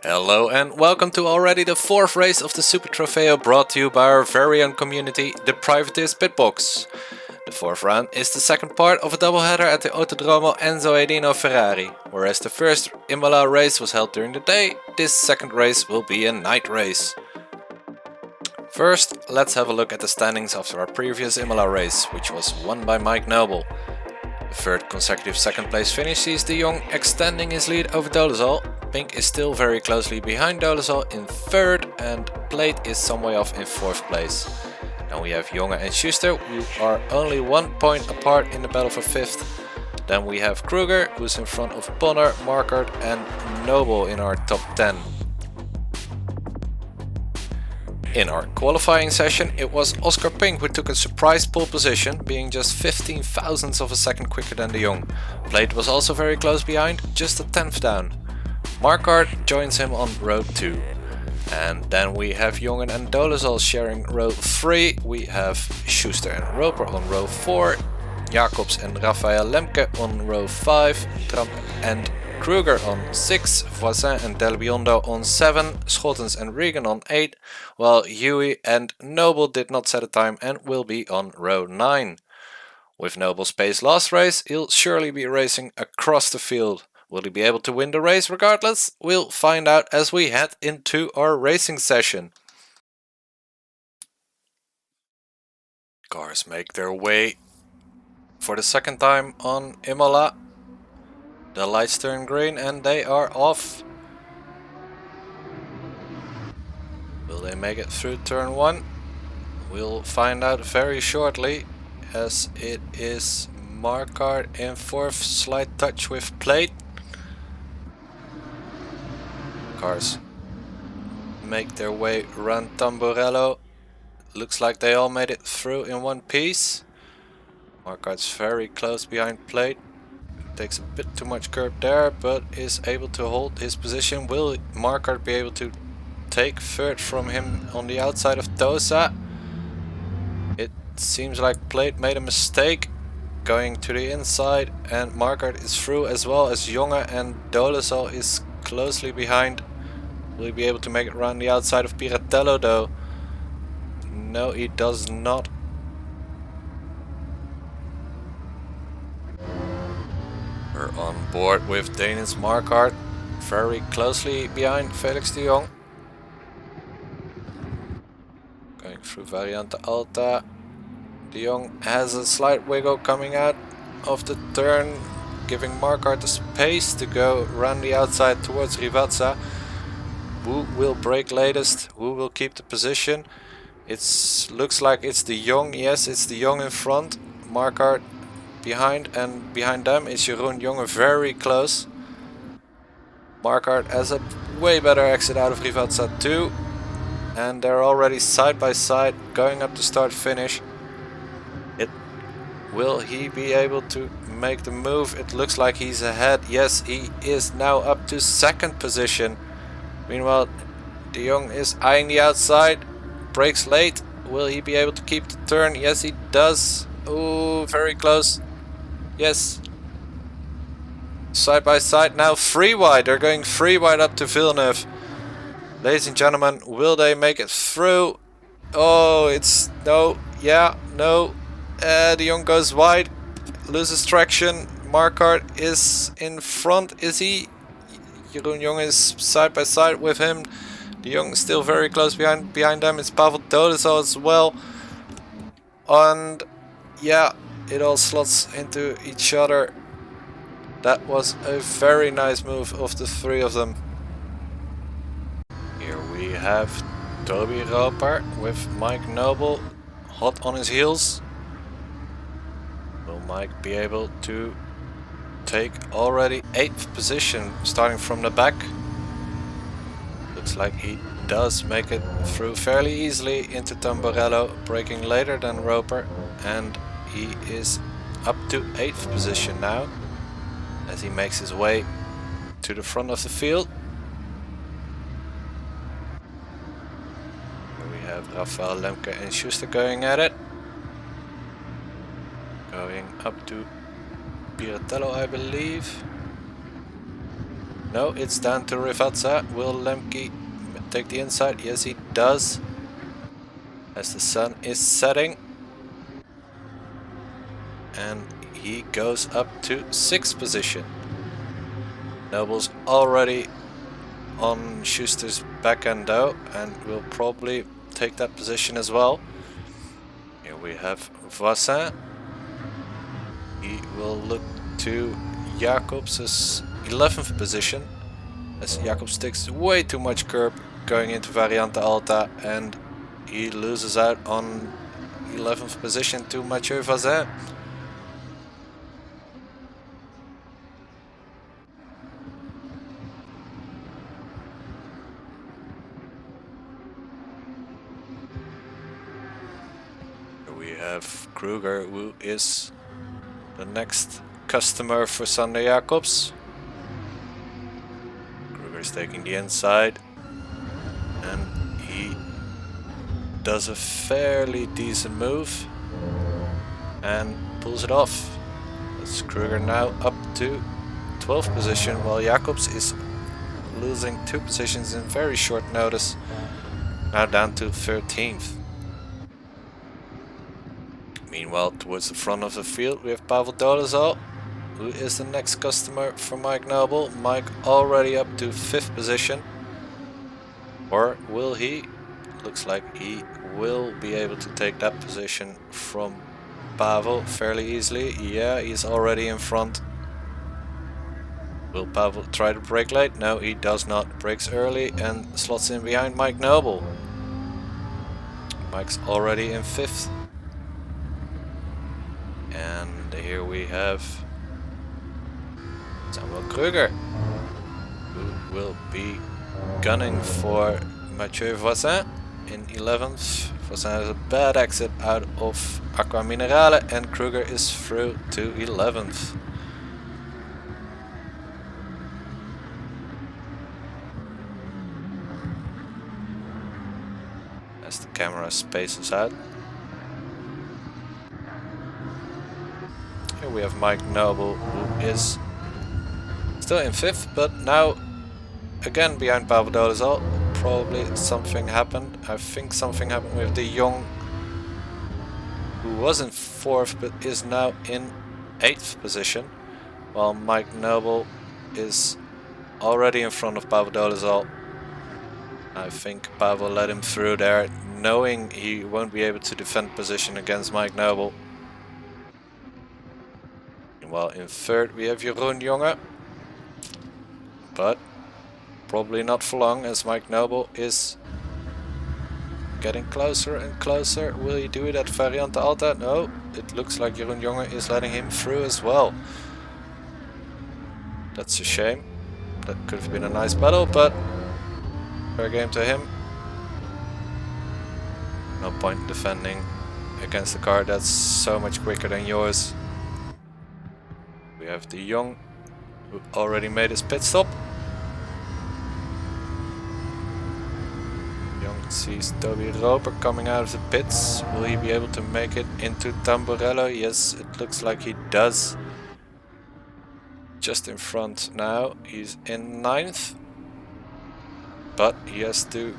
Hello and welcome to already the fourth race of the SuperTrofeo, brought to you by our very own community, the privatist Pitbox. The fourth round is the second part of a doubleheader at the Autodromo Enzo Edino Ferrari. Whereas the first Imola race was held during the day, this second race will be a night race. First, let's have a look at the standings after our previous Imola race, which was won by Mike Nobel. The third consecutive second place finish sees de Jong extending his lead over Dolezal. Pink is still very closely behind Dolezal in third, and Plate is some way off in fourth place. Then we have Jonge and Schuster, who are only 1 point apart in the battle for fifth. Then we have Kruger, who's in front of Bonner, Markert and Nobel in our top 10. In our qualifying session, it was Oscar Pink who took a surprise pole position, being just 15 thousandths of a second quicker than de Jong. Plate was also very close behind, just a tenth down. Markart joins him on row 2. And then we have Jongen and Dolezal sharing row 3. We have Schuster and Roper on row 4. Jacobs and Raphael Lemke on row 5. Trump and Kruger on 6, Voisin and Del Biondo on 7, Schottens and Regan on 8, while Huey and Noble did not set a time and will be on row 9. With Noble's pace last race, he'll surely be racing across the field. Will he be able to win the race regardless? We'll find out as we head into our racing session. Cars make their way for the second time on Imola. The lights turn green and they are off. Will they make it through turn 1? We'll find out very shortly, as it is Markart in fourth, slight touch with Plate. Cars make their way around Tamburello. Looks like they all made it through in one piece. Markart's very close behind Plate. Takes a bit too much curb there, but is able to hold his position. Will Markart be able to take third from him on the outside of Tosa? It seems like Plate made a mistake going to the inside, and Markart is through, as well as Jonge, and Dolezal is closely behind. Will he be able to make it around the outside of Piratello though? No, he does not. We're on board with Danish Markart, very closely behind Felix de Jong. Going through Variante Alta. De Jong has a slight wiggle coming out of the turn, giving Markart the space to go around the outside towards Rivazza. Who will brake latest? Who will keep the position? It looks like it's de Jong. Yes, it's de Jong in front. Markart behind, and behind them is Jeroen Jonge very close. Markart has a way better exit out of Rivazza too, and they're already side by side going up to start finish. Will he be able to make the move? It looks like he's ahead. Yes, he is now up to second position. Meanwhile, de Jong is eyeing the outside, brakes late. Will he be able to keep the turn? Yes, he does. Oh, very close. Yes. Side by side now, free wide. They're going free wide up to Villeneuve. Ladies and gentlemen, will they make it through? Oh, it's no. Yeah, no. De Jong goes wide, loses traction. Markart is in front. Is he? Jeroen Jonge is side by side with him. De Jong is still very close behind them. It's Pavel Dolezal as well. And yeah, it all slots into each other. That was a very nice move of the three of them. Here we have Toby Roper with Mike Noble hot on his heels. Will Mike be able to take already 8th position starting from the back? Looks like he does make it through fairly easily into Tamburello, braking later than Roper, and he is up to 8th position now as he makes his way to the front of the field. Here we have Raphael Lemke and Schuster going at it. Going up to Piratello, I believe. No, it's down to Rivazza. Will Lemke take the inside? Yes, he does. As the sun is setting. And he goes up to 6th position. Nobel's already on Schuster's back end though, and will probably take that position as well. Here we have Voisin. He will look to Jacobs' 11th position, as Jacobs takes way too much curb going into Variante Alta, and he loses out on 11th position to Mathieu Voisin. We have Kruger, who is the next customer for Sander Jacobs. Kruger is taking the inside, and he does a fairly decent move and pulls it off. That's Kruger now up to 12th position, while Jacobs is losing 2 positions in very short notice, now down to 13th. Meanwhile, towards the front of the field, we have Pavel Dolezal, who is the next customer for Mike Noble. Mike already up to 5th position. Or will he? Looks like he will be able to take that position from Pavel fairly easily. Yeah, he's already in front. Will Pavel try to brake late? No, he does not. Brakes early and slots in behind Mike Noble. Mike's already in 5th. And here we have Samuel Kruger, who will be gunning for Mathieu Voisin in 11th. Voisin has a bad exit out of Aqua Minerale, and Kruger is through to 11th. As the camera spaces out. Here we have Mike Noble, who is still in 5th, but now again behind Pavel Dolezal. Probably something happened. I think something happened with De Jong, who was in 4th but is now in 8th position, while Mike Noble is already in front of Pavel Dolezal. I think Pavel let him through there, knowing he won't be able to defend position against Mike Noble. While in 3rd we have Jeroen Jonge, but probably not for long, as Mike Noble is getting closer and closer. Will he do it at Variante Alta? No, it looks like Jeroen Jonge is letting him through as well. That's a shame. That could have been a nice battle, but fair game to him. No point in defending against a car that's so much quicker than yours. We have De Jong, who already made his pit stop. Jong sees Toby Roper coming out of the pits. Will he be able to make it into Tamburello? Yes, it looks like he does. Just in front now. He's in 9th. But he has to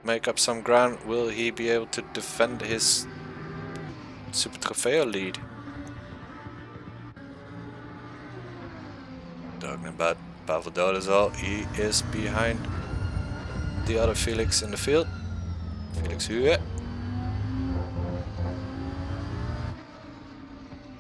make up some ground. Will he be able to defend his SuperTrofeo lead? Talking about Pavel Dolezal, he is behind the other Felix in the field. Felix Huwe.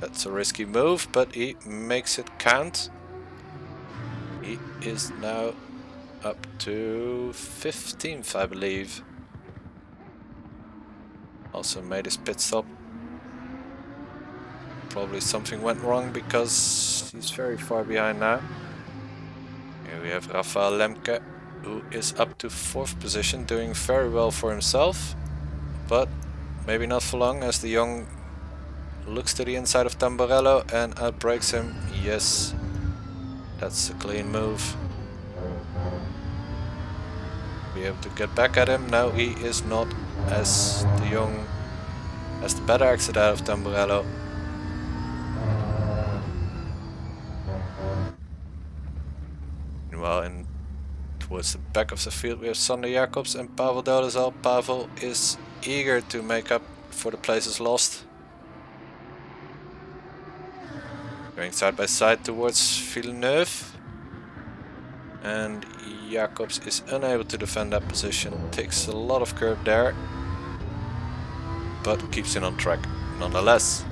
That's a risky move, but he makes it count. He is now up to 15th, I believe. Also made his pit stop. Probably something went wrong because he's very far behind now. Here we have Rafael Lemke, who is up to 4th position, doing very well for himself, but maybe not for long, as De Jong looks to the inside of Tamburello and outbrakes him. Yes, that's a clean move. Be able to get back at him. No, he is not, as De Jong has the better exit out of Tamburello. Towards the back of the field we have Sander Jacobs and Pavel Dolezal. Pavel is eager to make up for the places lost. Going side by side towards Villeneuve. And Jacobs is unable to defend that position. Takes a lot of curb there. But keeps it on track nonetheless.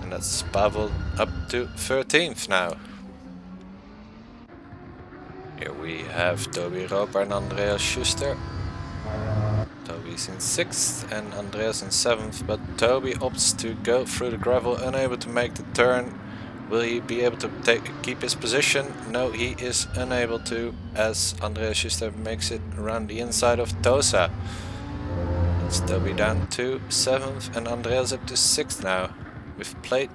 And that's Pavel up to 13th now. Here we have Toby Roper and Andreas Schuster. Toby's in 6th and Andreas in 7th, but Toby opts to go through the gravel, unable to make the turn. Will he be able to keep his position? No, he is unable to, as Andreas Schuster makes it around the inside of Tosa. That's Toby down to 7th and Andreas up to 6th now, with Plate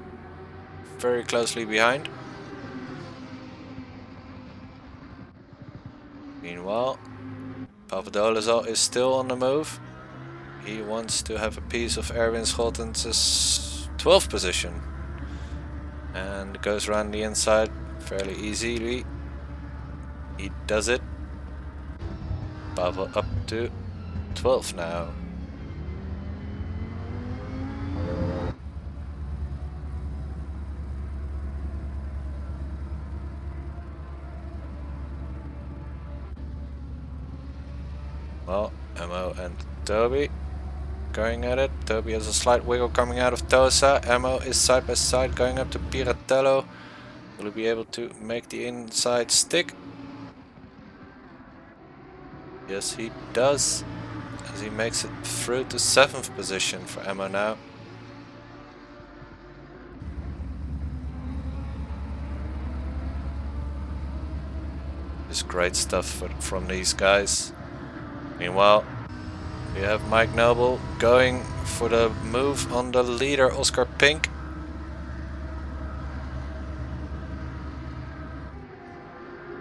very closely behind. Meanwhile, Pavel Dolezal is still on the move. He wants to have a piece of Erwin Scholtens' 12th position. And goes around the inside fairly easily. He does it. Pavel up to 12th now. Well, Emo and Toby going at it. Toby has a slight wiggle coming out of Tosa. Emo is side by side going up to Piratello. Will he be able to make the inside stick? Yes, he does. As he makes it through to 7th position for Emo now. Just great stuff from these guys. Meanwhile, we have Mike Nobel going for the move on the leader, Oscar Pink.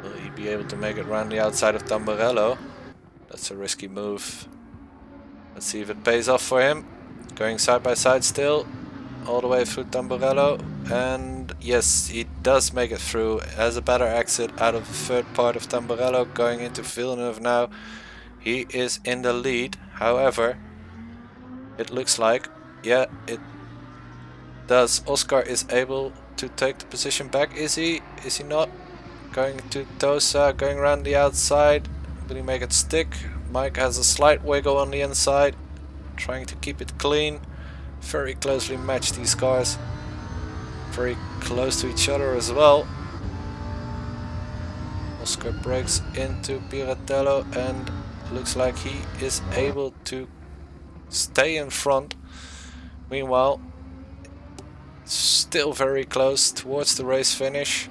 Will he be able to make it around the outside of Tamburello? That's a risky move. Let's see if it pays off for him. Going side by side still, all the way through Tamburello. And yes, he does make it through. Has a better exit out of the third part of Tamburello, going into Villeneuve now. He is in the lead, however, it looks like, yeah, it does. Oscar is able to take the position back. Is he? Is he not? Going to Tosa, going around the outside. Will he make it stick? Mike has a slight wiggle on the inside, trying to keep it clean. Very closely matched, these cars. Very close to each other as well. Oscar breaks into Piratello and looks like he is able to stay in front. Meanwhile, still very close towards the race finish.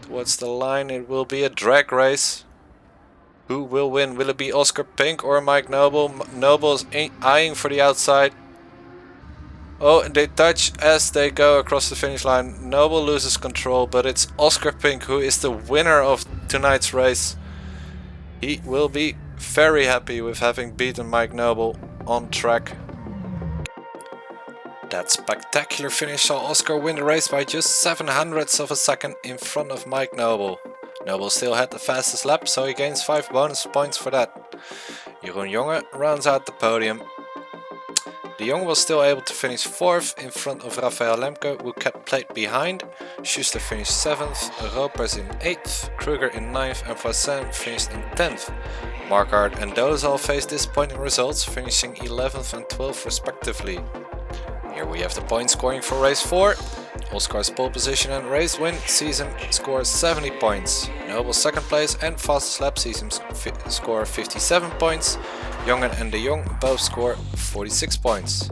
Towards the line, it will be a drag race. Who will win? Will it be Oscar Pink or Mike Noble? Noble is eyeing for the outside. Oh, and they touch as they go across the finish line. Noble loses control, but it's Oscar Pink who is the winner of tonight's race. He will be very happy with having beaten Mike Noble on track. That spectacular finish saw Oscar win the race by just 0.07 of a second in front of Mike Noble. Noble still had the fastest lap, so he gains 5 bonus points for that. Jeroen Jonge rounds out the podium. De Jong was still able to finish 4th in front of Raphael Lemke, who kept Plate behind. Schuster finished 7th, Ropers in 8th, Kruger in 9th and Voisin finished in 10th. Marquardt and Dolezal faced disappointing results, finishing 11th and 12th respectively. Here we have the point scoring for race 4. Oscar's pole position and race win sees him score 70 points. Noble's second place and fastest lap sees him score 57 points. Jongen and De Jong both score 46 points.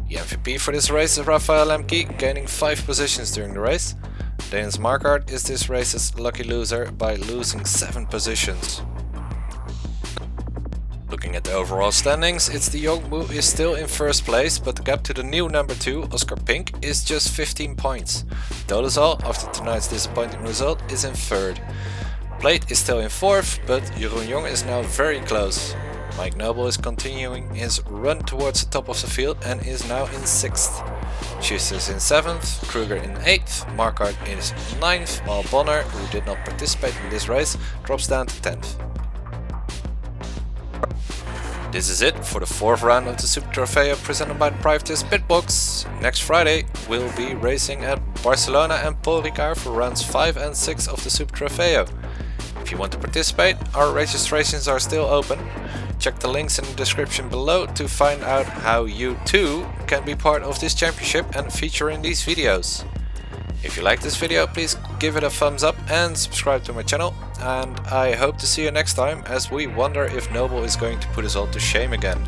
The MVP for this race is Raphael Lemke, gaining 5 positions during the race. Dennis Marquardt is this race's lucky loser by losing 7 positions. Looking at the overall standings, it's De Jong who is still in first place, but the gap to the new number 2, Oscar Pink, is just 15 points. Dolezal, after tonight's disappointing result, is in 3rd. Plate is still in 4th, but Jeroen Jonge is now very close. Mike Nobel is continuing his run towards the top of the field and is now in 6th. Schuster is in 7th, Kruger in 8th, Marquardt is 9th, while Bonner, who did not participate in this race, drops down to 10th. This is it for the 4th round of the SuperTrofeo presented by the privateers Pitbox. Next Friday we'll be racing at Barcelona and Paul Ricard for rounds 5 and 6 of the SuperTrofeo. If you want to participate, our registrations are still open. Check the links in the description below to find out how you too can be part of this championship and feature in these videos. If you like this video, please give it a thumbs up and subscribe to my channel, and I hope to see you next time as we wonder if Nobel is going to put us all to shame again.